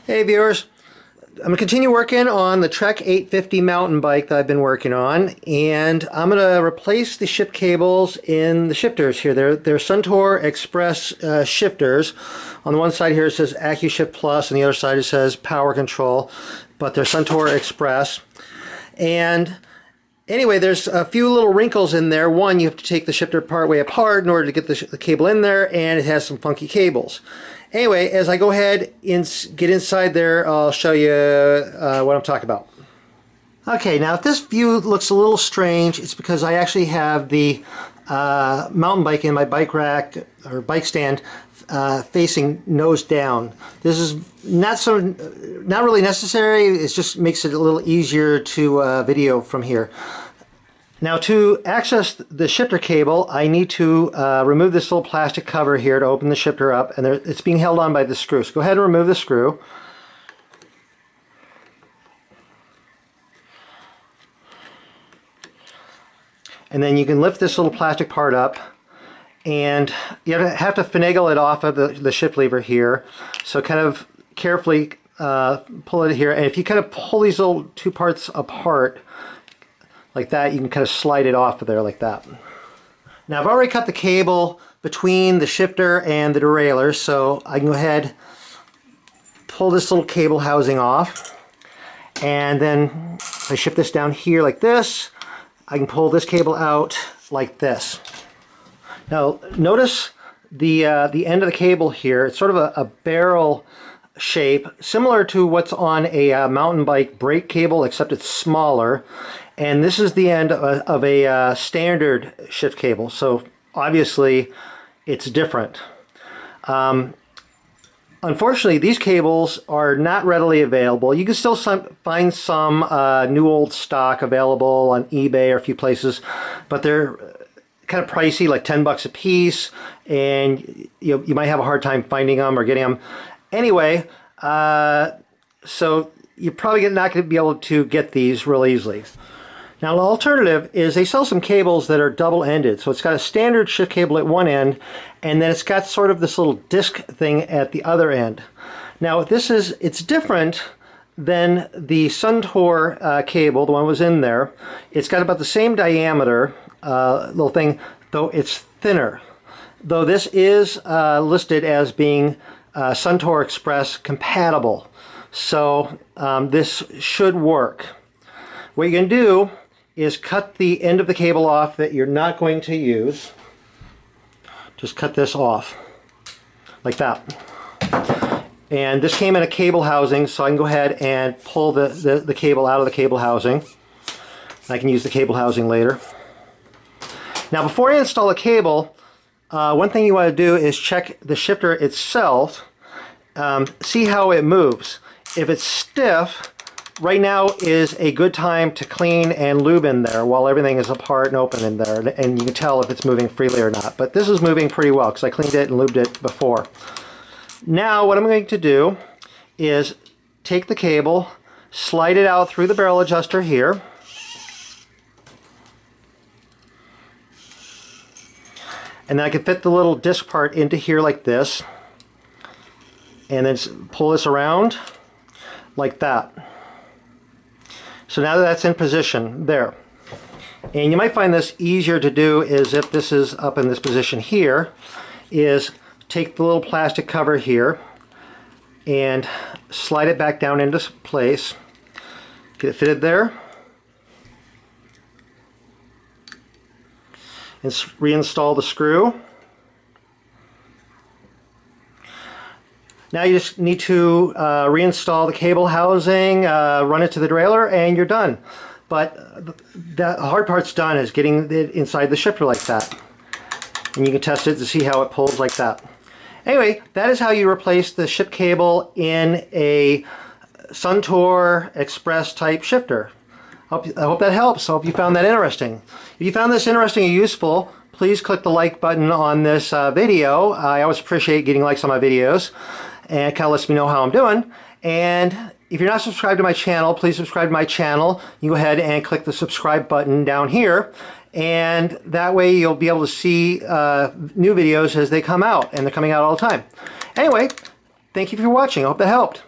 Hey viewers, I'm going to continue working on the Trek 850 mountain bike that I've been working on, and I'm going to replace the shift cables in the shifters here. They're Suntour Express shifters. On the one side here it says Accushift Plus, and the other side it says Power Control, but they're Suntour Express. And anyway, there's a few little wrinkles in there. One, you have to take the shifter part way apart in order to get the cable in there, and it has some funky cables. Anyway, as I go ahead and get inside there, I'll show you what I'm talking about. Okay, now if this view looks a little strange, it's because I actually have the mountain bike in my bike rack or bike stand facing nose down. This is not really necessary. It just makes it a little easier to video from here. Now to access the shifter cable, I need to remove this little plastic cover here to open the shifter up, and it's being held on by the screw. So go ahead and remove the screw. And then you can lift this little plastic part up, and you have to finagle it off of the shift lever here. So kind of carefully pull it here, and if you kind of pull these little two parts apart like that, you can kind of slide it off of there like that. Now I've already cut the cable between the shifter and the derailleur, so I can go ahead, pull this little cable housing off, and then if I shift this down here like this, I can pull this cable out like this. Now notice the end of the cable here. It's sort of a barrel shape, similar to what's on a mountain bike brake cable, except it's smaller. And this is the end of a standard shift cable, so obviously it's different. Unfortunately, these cables are not readily available. You can still find some new old stock available on eBay or a few places, but they're kind of pricey, like 10 bucks a piece, and you might have a hard time finding them or getting them. Anyway, so you're probably not going to be able to get these real easily. Now the alternative is they sell some cables that are double-ended. So it's got a standard shift cable at one end, and then it's got sort of this little disc thing at the other end. Now it's different than the Suntour cable, the one that was in there. It's got about the same diameter, little thing, though it's thinner. Though this is listed as being Suntour Express compatible. So this should work. What you can do is cut the end of the cable off that you're not going to use. Just cut this off like that. And this came in a cable housing, so I can go ahead and pull the cable out of the cable housing. I can use the cable housing later. Now before I install a cable, one thing you want to do is check the shifter itself, see how it moves. If it's stiff, right now is a good time to clean and lube in there while everything is apart and open in there, and you can tell if it's moving freely or not. But this is moving pretty well because I cleaned it and lubed it before. Now what I'm going to do is take the cable, slide it out through the barrel adjuster here, and then I can fit the little disc part into here like this, and then pull this around like that. So now that that's in position there. And you might find this easier to do is if this is up in this position here, is take the little plastic cover here and slide it back down into place. Get it fitted there. And reinstall the screw. Now you just need to reinstall the cable housing, run it to the derailleur, and you're done. But the hard part's done is getting it inside the shifter like that. And you can test it to see how it pulls like that. Anyway, that is how you replace the shift cable in a Suntour Express type shifter. I hope that helps. I hope you found that interesting. If you found this interesting and useful, please click the like button on this video. I always appreciate getting likes on my videos, and it kind of lets me know how I'm doing. And if you're not subscribed to my channel, please subscribe to my channel. You go ahead and click the subscribe button down here, and that way you'll be able to see new videos as they come out, and they're coming out all the time. Anyway, thank you for watching. I hope that helped.